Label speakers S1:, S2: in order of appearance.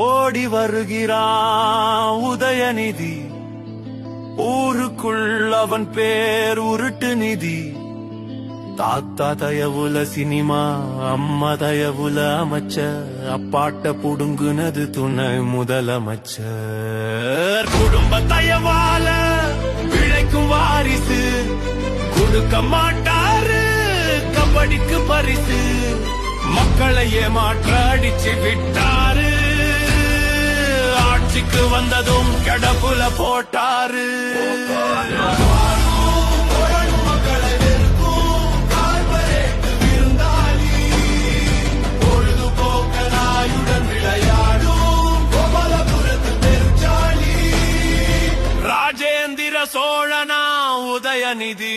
S1: ஓடி வருகிறான் உதயநிதி, ஊருக்குள் அவன் பேர் உருட்டு நிதி. தாத்தா தயவுல சினிமா, அம்மா தயவுல அமைச்சர், அப்பாட்ட புடுங்குனது துணை முதலமைச்சர். குடும்ப தயவால பிழைக்கும் வாரிசு, கொடுக்க மாட்டாரு கபடிக்கு பரிசு. மக்களை ஏமாற்ற அடிச்சு விட்டாரு, ஆட்சிக்கு வந்ததும் கடப்புல போட்டாரு. ராஜேந்திர சோழனா உதயநிதி,